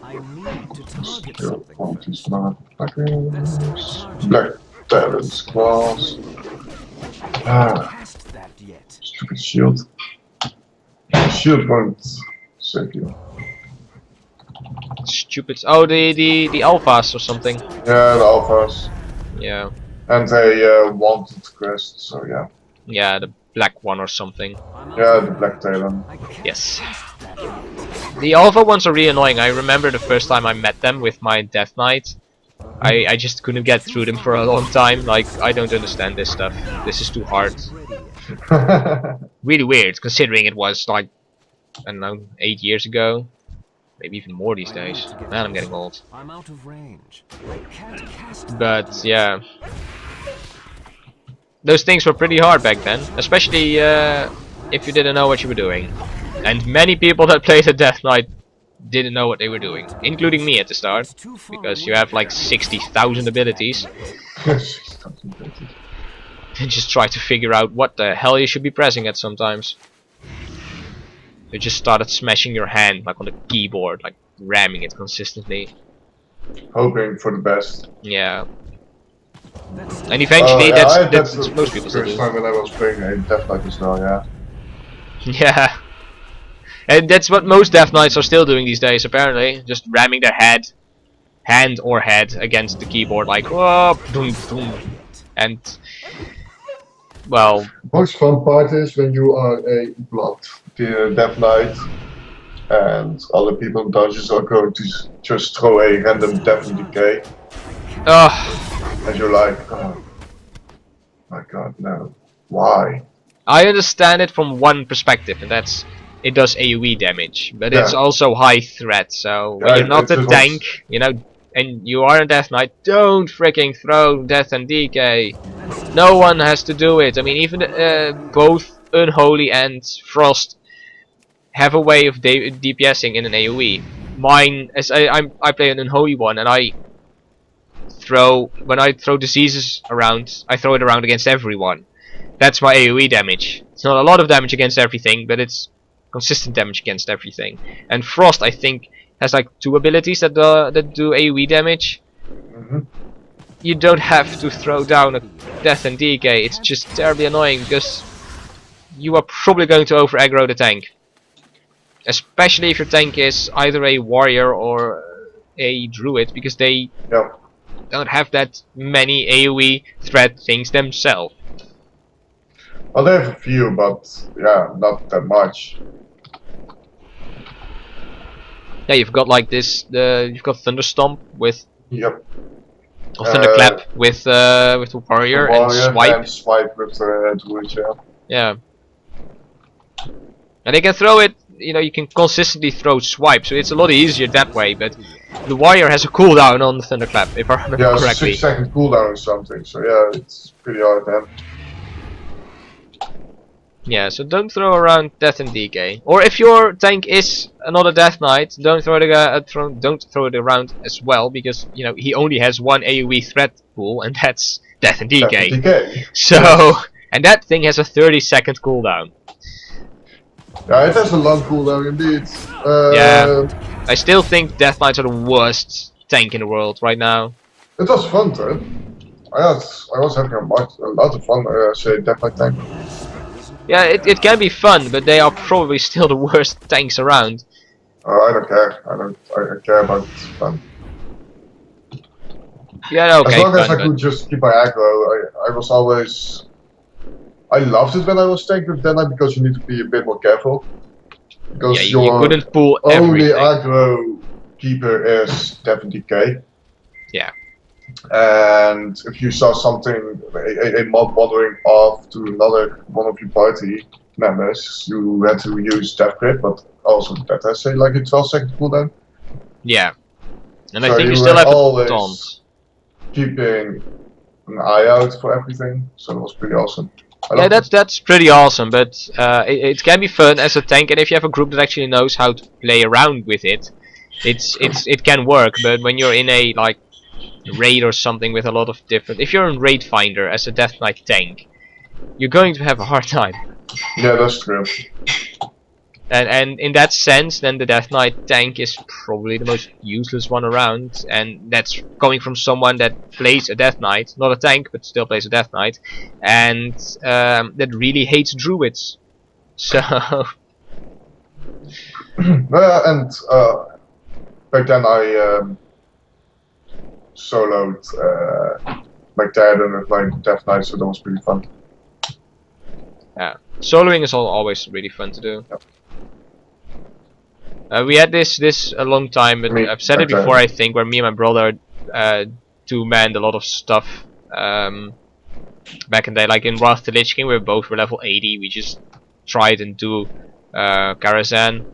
I need to target Still something want these first. motherfuckers. Black Talents class. Ah, Cast that yet. stupid shield. Shield won't save you. Stupid. Oh, the alphas or something. Yeah, the alphas. Yeah. And a wanted quest, so yeah. Yeah, the black one or something. Yeah, the Black Talon. Yes. The alpha ones are really annoying. I remember the first time I met them with my Death Knight. I just couldn't get through them for a long time. Like, I don't understand this stuff. This is too hard. Really weird, considering it was like, I don't know, 8 years ago. Maybe even more these days. Man, I'm getting old. I'm out of range. I can't cast But yeah, those things were pretty hard back then, especially if you didn't know what you were doing. And many people that played the Death Knight didn't know what they were doing, including me at the start, because you have like 60,000 abilities. And just try to figure out what the hell you should be pressing at sometimes. You just started smashing your hand like on the keyboard, like ramming it consistently. Hoping for the best. Yeah. And eventually that's the most people still first do. time when I was playing a Death Knight as well, yeah. Yeah. And that's what most Death Knights are still doing these days, apparently. Just ramming their hand or head against the keyboard like, oh, boom, boom. And, well... Most fun part is when you are a blood Death Knight and other people in dungeons are going to just throw a random death and decay. And you're like, oh my god, no. Why? I understand it from one perspective, and that's it does AoE damage, but it's also high threat, so when you're not a tank, you know, and you are a Death Knight, don't freaking throw Death and Decay. No one has to do it. I mean, even both Unholy and Frost have a way of DPSing in an AoE. Mine, as I play an Unholy one, and when I throw diseases around, I throw it around against everyone. That's my AoE damage. It's not a lot of damage against everything, but it's consistent damage against everything. And Frost, I think, has like 2 abilities that do AoE damage. You don't have to throw down a Death and Decay. It's just terribly annoying because you are probably going to over aggro the tank. Especially if your tank is either a warrior or a druid, because they don't have that many AoE threat things themselves. Well, they have a few, but yeah, not that much. Yeah, you've got like this. You've got Thunderstomp with. Yep. Or Thunderclap with the warrior and Swipe. And Swipe with Druid, yeah. Yeah. And they can throw it. You know, you can consistently throw Swipe, so it's a lot easier that way. But the warrior has a cooldown on the Thunderclap, if I remember correctly. Yeah, 6-second cooldown or something. So yeah, it's pretty hard then. Yeah, so don't throw around Death and Decay. Or if your tank is another Death Knight, don't throw it around as well, because you know he only has one AoE threat pool, and that's Death and Decay. So, and that thing has a 30-second cooldown. Yeah, it has a long cooldown indeed. Yeah, I still think Death Knights are the worst tank in the world right now. It was fun though. I was having a lot of fun as a Death Knight tank. Yeah, it can be fun, but they are probably still the worst tanks around. I don't care. I care about fun. Yeah, okay. As long as I could just keep my aggro, I was always. I loved it when I was tank with Death Knight because you need to be a bit more careful. Because yeah, you couldn't pull only everything. aggro keeper is Death and Decay. Yeah. And if you saw something, a mob wandering off to another one of your party members, you had to use Death Grip, but also that has say like a 12-second cooldown. Yeah. And so I think you were still have always a taunt. keeping an eye out for everything, so it was pretty awesome. Yeah, that's pretty awesome, but it can be fun as a tank, and if you have a group that actually knows how to play around with it, it can work. But when you're in a like raid or something with a lot of different, if you're in raid finder as a Death Knight tank, you're going to have a hard time. Yeah, that's true. And in that sense, then the Death Knight tank is probably the most useless one around, and that's coming from someone that plays a Death Knight, not a tank, but still plays a Death Knight, and that really hates druids. So And back then I soloed my Terran with my Death Knight, so that was pretty fun. yeah, soloing is always really fun to do. Yep. We had this a long time, but I've said it before, I think, where me and my brother two-manned a lot of stuff back in the day. Like in Wrath of the Lich King, we both were level 80. We just tried and do Karazhan.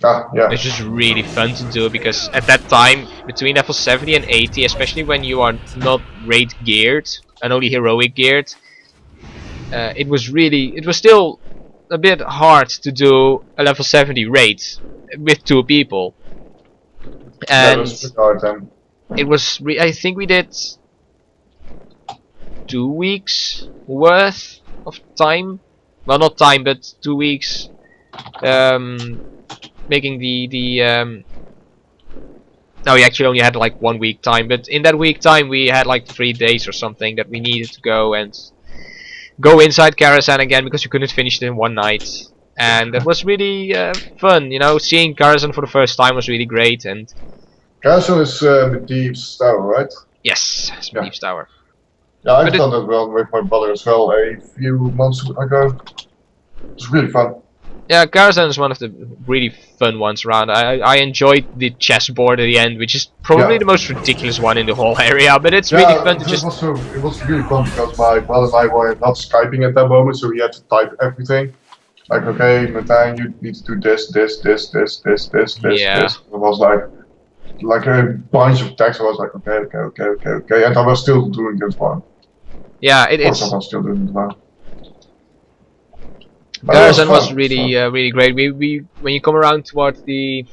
Ah, yeah. It's just really fun to do because at that time, between level 70 and 80, especially when you are not raid geared and only heroic geared, it was still a bit hard to do a level 70 raid with 2 people. And Pretty hard then. it was I think we did 2 weeks worth of time. Well, not time, but 2 weeks making no, we actually only had like 1 week time, but in that week time we had like 3 days or something that we needed to go inside Karazhan again because you couldn't finish it in one night. And that was really fun, you know, seeing Karazhan for the first time was really great. And Castle is Medivh's tower, right? yes, it's Yeah. Medivh's Tower. Yeah, I've But done that one with my brother as well a few months ago. It's really fun. Yeah, Karazhan is one of the really fun ones around. I enjoyed the chessboard at the end, which is probably Yeah. the most ridiculous one in the whole area, but it's really fun to it just... it was really fun because my brother and I were not Skyping at that moment, so we had to type everything. Like, okay, Martijn, you need to do this. Yeah. This. It was like a bunch of text. I was like, okay, and I was still doing this one. Yeah, Of course, it's... I was still doing this one. Karazhan was really really great. We when you come around towards the...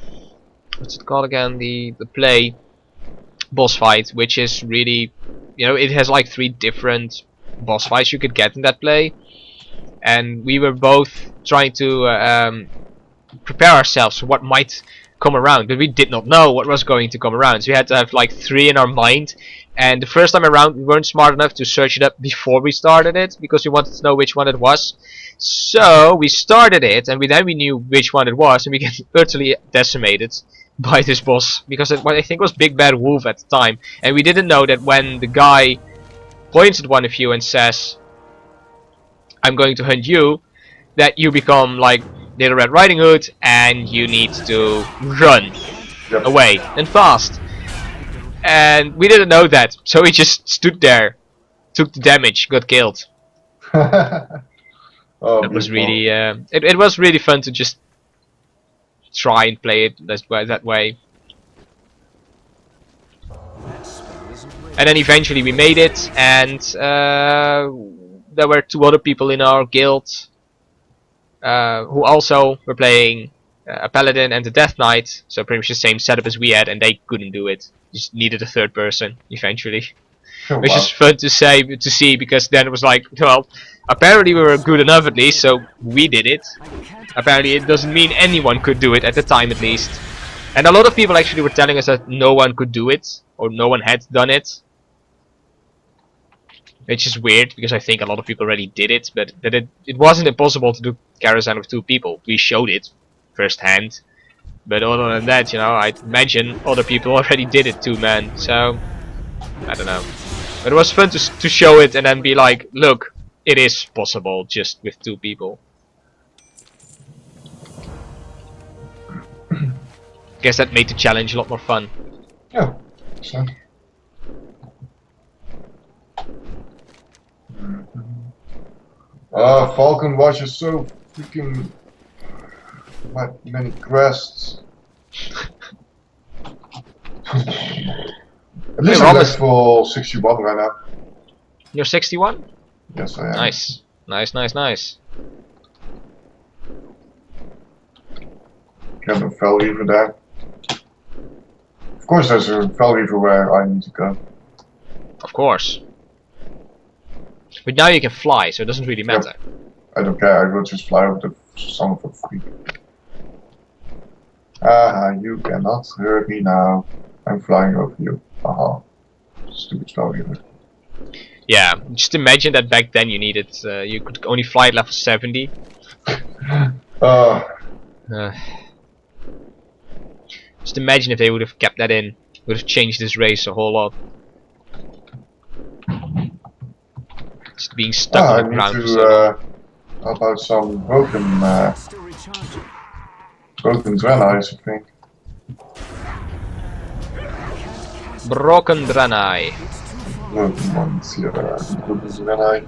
what's it called again? The play boss fight, which is really... you know, it has like 3 different boss fights you could get in that play. And we were both trying to prepare ourselves for what might come around, but we did not know what was going to come around, so we had to have like 3 in our mind. And the first time around we weren't smart enough to search it up before we started it because we wanted to know which one it was. So we started it, and then we knew which one it was, and we get utterly decimated by this boss because I think it was Big Bad Wolf at the time, and we didn't know that when the guy points at one of you and says, "I'm going to hunt you," that you become like Little Red Riding Hood and you need to run away and fast. And we didn't know that, so we just stood there, took the damage, got killed. Oh, That was really it was really fun to just try and play it that way. And then eventually we made it, and there were 2 other people in our guild who also were playing a paladin and a death knight, so pretty much the same setup as we had, and they couldn't do it. Just needed a 3rd person eventually, which is fun to see because then it was like, well, apparently we were good enough at least, so we did it. Apparently it doesn't mean anyone could do it at the time at least, and a lot of people actually were telling us that no one could do it or no one had done it. Which is weird because I think a lot of people already did it, but that it wasn't impossible to do Karazhan with 2 people. We showed it firsthand, but other than that, you know, I'd imagine other people already did it 2 man. So I don't know, but it was fun to show it and then be like, look, it is possible just with 2 people. Guess that made the challenge a lot more fun. Yeah. So. Falcon Watch is so freaking many crests. At least I'm level 61 right now. You're 61? Yes, I am. Nice. Nice. Get a Fel Reaver there. Of course there's a Fel Reaver where I need to go. Of course. But now you can fly, so it doesn't really matter. I don't care, I will just fly over the sun for free. Ah, you cannot hurt me now. I'm flying over you. Haha. Stupid story. Yeah, just imagine that back then you needed, you could only fly at level 70. Uh, Just imagine if they would have kept that in. Would have changed this race a whole lot. Just being stuck I on the need ground for so to long. help out some broken Still recharging. Draenei's, I think. Broken Draenei. Broken ones here. Broken Draenei.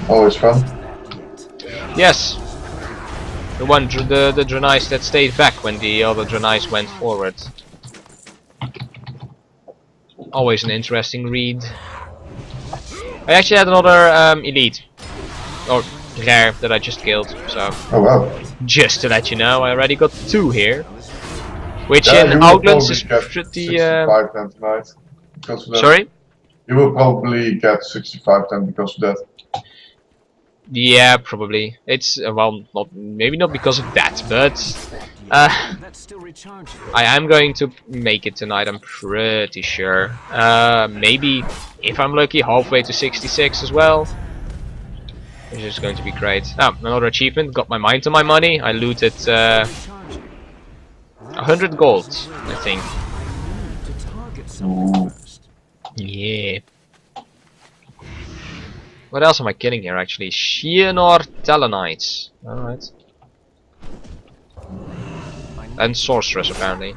Always fun. Yes. The Draenei's that stayed back when the other Draenei's went forward. Always an interesting read. I actually had another elite. Or rare that I just killed, so Oh wow. just to let you know, I already got 2 here. Which Yeah, you in will Outlands probably is get pretty 65 then tonight. Because of that. sorry? You will probably get 65 then because of that. Yeah, probably. It's well, maybe not because of that, but That's still recharging. I am going to make it tonight. I'm pretty sure. Maybe if I'm lucky, halfway to 66 as well. Which is going to be great. Ah, another achievement. Got my mind to my money. I looted Recharging. 100 gold, I think. To target someone first. Yeah. What else am I killing here actually? Shienor Talonites. Alright. And Sorceress apparently.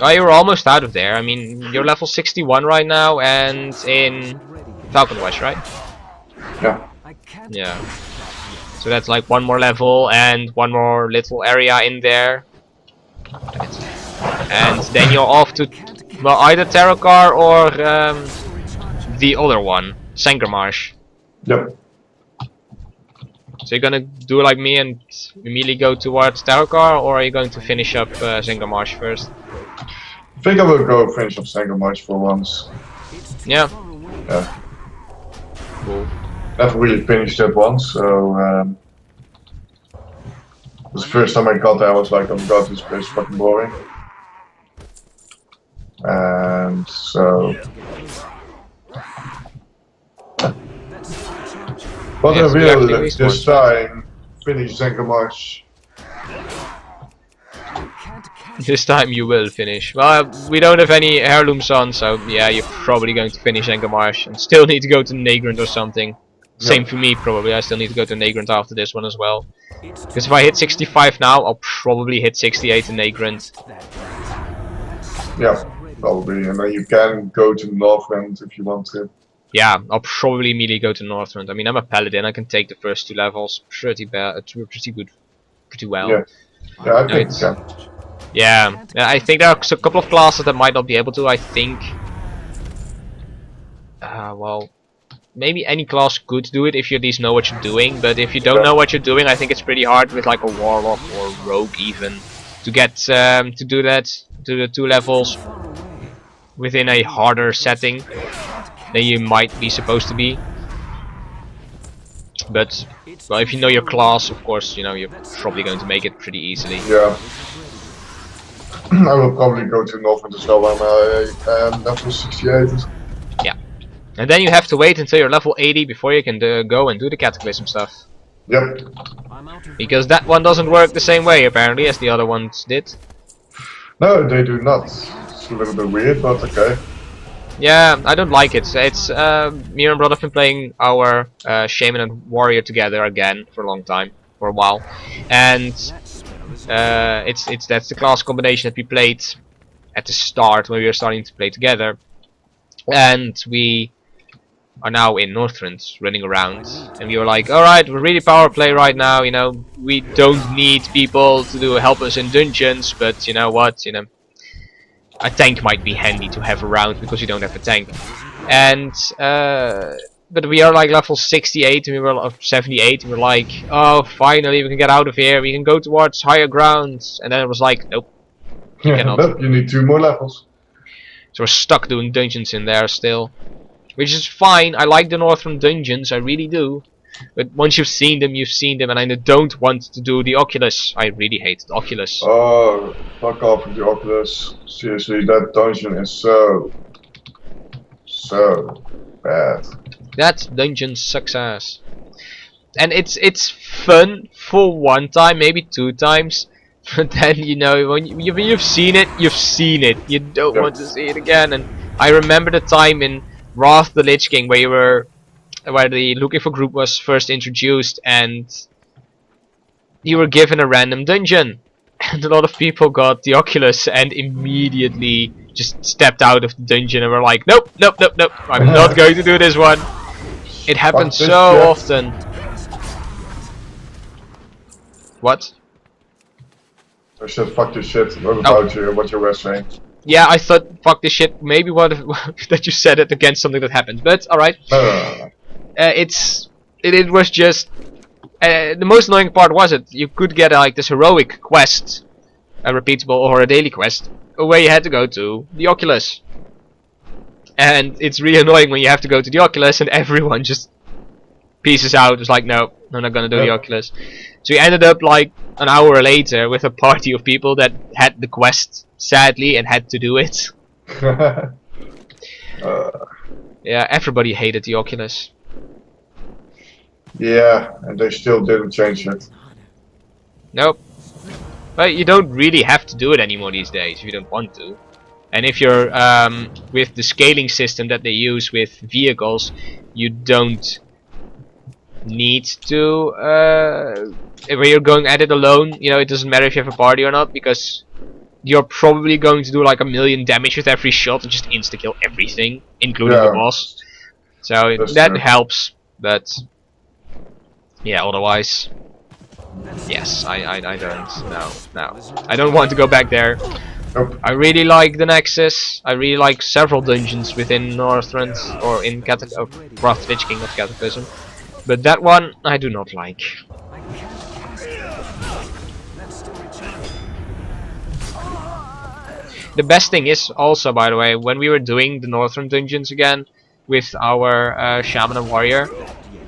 Oh, you're almost out of there. I mean, you're level 61 right now and in Falcon West, right? Yeah. I can't Yeah. So that's like one more level and one more little area in there. And then you're off to, well, either Terrakar or the other one, Sangermarsh. Yep. So you're gonna do like me and immediately go towards Terrakar, or are you going to finish up Sangermarsh first? I think I will go finish up Sangermarsh for once. Yeah. Yeah. Cool. Never really finished that once, so it was the first time I got there I was like, oh my god, this place is fucking boring. And so but Yes, I we actually will missed this one. time finish Sangermarsh. This time you will finish. Well, we don't have any heirlooms on, so yeah, you're probably going to finish Sangermarsh and still need to go to Nagrand or something. Same Yeah. for me, probably. I still need to go to Nagrand after this one as well. Because if I hit 65 now, I'll probably hit 68 in Nagrand. Yeah, probably. And then you can go to Northrend if you want to. Yeah, I'll probably immediately go to Northrend. I mean, I'm a paladin. I can take the first 2 levels pretty good, pretty well. Yeah. Yeah, I think it's- you can. Yeah, I think there are a couple of classes that might not be able to. I think, well, maybe any class could do it if you at least know what you're doing. But if you don't know what you're doing, I think it's pretty hard with like a warlock or rogue even to get to do that, to the 2 levels within a harder setting than you might be supposed to be. But well, if you know your class, of course, you know you're probably going to make it pretty easily. Yeah. I will probably go to Northrend as well when I am level 68. And then you have to wait until you're level 80 before you can go and do the Cataclysm stuff. Yep. Because that one doesn't work the same way apparently as the other ones did. No, they do not. It's a little bit weird, but okay. Yeah, I don't like it. It's me and brother have been playing our Shaman and Warrior together again for a long time, for a while, and that's the class combination that we played at the start when we were starting to play together, and we are now in Northrend running around, and we were like, alright, we're really power play right now, you know, we don't need people to help us in dungeons, but you know what, you know, a tank might be handy to have around because you don't have a tank. And but we are like level 68 and we were 78 and we're like, oh finally we can get out of here, we can go towards higher grounds, and then it was like, nope, Yeah, cannot. but you need 2 more levels. So we're stuck doing dungeons in there still. which is fine. I like the Northern dungeons, I really do. But once you've seen them, and I don't want to do the Oculus. I really hate the Oculus. Oh, fuck off with the Oculus. Seriously, that dungeon is so bad. That dungeon sucks ass. And it's fun for one time, maybe 2 times. But then, you know, when you've seen it, you've seen it. You don't want to see it again. And I remember the time in Wrath the Lich King where the Looking for group was first introduced, and you were given a random dungeon. And a lot of people got the Oculus and immediately just stepped out of the dungeon and were like, nope, nope, nope, nope, I'm not going to do this one. It happens so often. What? I said fuck this shit. What about you? What you were saying? Yeah, I thought fuck this shit. Maybe what if, that you said it against something that happened, but alright. No. It was just the most annoying part was you could get like this heroic quest, a repeatable or a daily quest, where you had to go to the Oculus, and it's really annoying when you have to go to the Oculus and everyone just pieces out. It's like, no, I'm not gonna do the Oculus. So you ended up like an hour later with a party of people that had the quest, sadly, and had to do it. Yeah, everybody hated the Oculus. Yeah, and they still didn't change it. Nope. But you don't really have to do it anymore these days if you don't want to. And if you're with the scaling system that they use with vehicles, you don't need to when you're going at it alone, you know, it doesn't matter if you have a party or not, because you're probably going to do like 1,000,000 damage with every shot and just insta kill everything, including the boss. So that helps, but yeah, otherwise, yes, I don't. No, I don't want to go back there. Nope. I really like the Nexus. I really like several dungeons within Northrend or in Wrath Lich King of Cataclysm. But that one I do not like. The best thing is also, by the way, when we were doing the Northern dungeons again with our Shaman and Warrior,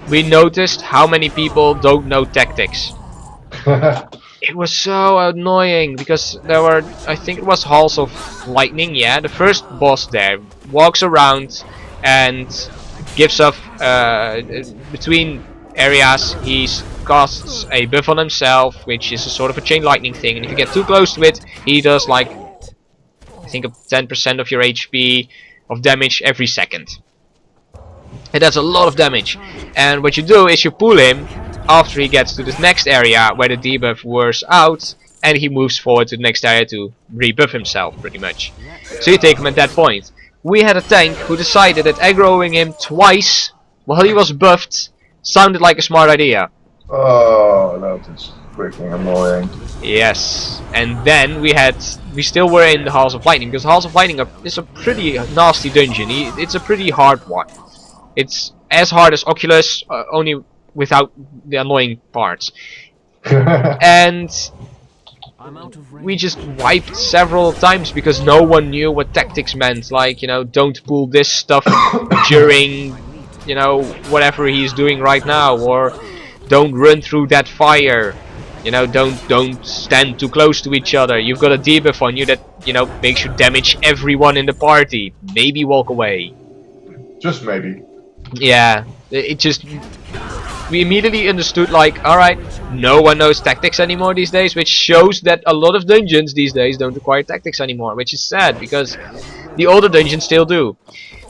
we noticed how many people don't know tactics. It was so annoying because there were, I think it was Halls of Lightning, yeah, the first boss there walks around and gives off between areas. He casts a buff on himself, which is a sort of a chain lightning thing, and if you get too close to it, he does like, I think, 10% of your HP of damage every second. And that's a lot of damage. And what you do is you pull him after he gets to this next area where the debuff wears out, and he moves forward to the next area to rebuff himself, pretty much. So you take him at that point. We had a tank who decided that aggroing him twice while he was buffed sounded like a smart idea. Oh, that is freaking annoying. Yes, and then we still were in the Halls of Lightning, because the Halls of Lightning is a pretty nasty dungeon. It's a pretty hard one. It's as hard as Oculus, only without the annoying parts. And we just wiped several times because no one knew what tactics meant. Like, you know, don't pull this stuff during, you know, whatever he's doing right now, or don't run through that fire. You know, don't stand too close to each other. You've got a debuff on you that, you know, makes you damage everyone in the party. Maybe walk away. Just maybe. Yeah, it just... We immediately understood, like, alright, no one knows tactics anymore these days, which shows that a lot of dungeons these days don't require tactics anymore, which is sad, because the older dungeons still do.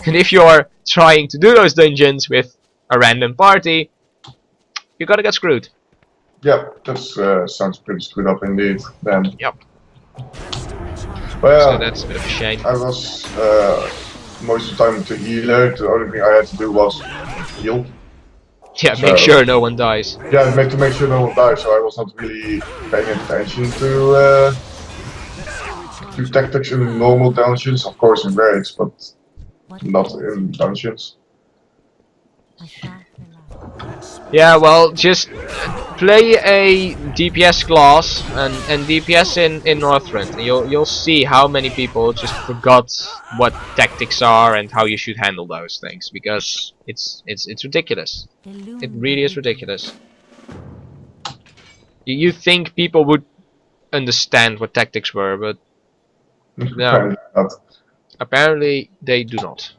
And if you're trying to do those dungeons with a random party, you're gonna get screwed. Yep, that sounds pretty screwed up indeed, then. Yep. Well, So that's a bit of a shame. I was most of the time the healer. The only thing I had to do was heal. Yeah, make sure no one dies. Yeah, to make sure no one dies, so I was not really paying attention to tactics in normal dungeons. Of course in raids, but not in dungeons. Yeah, well, just play a DPS class and DPS in Northrend, and you'll see how many people just forgot what tactics are and how you should handle those things, because it's ridiculous. It really is ridiculous. You think people would understand what tactics were, but no, Apparently not. apparently they do not.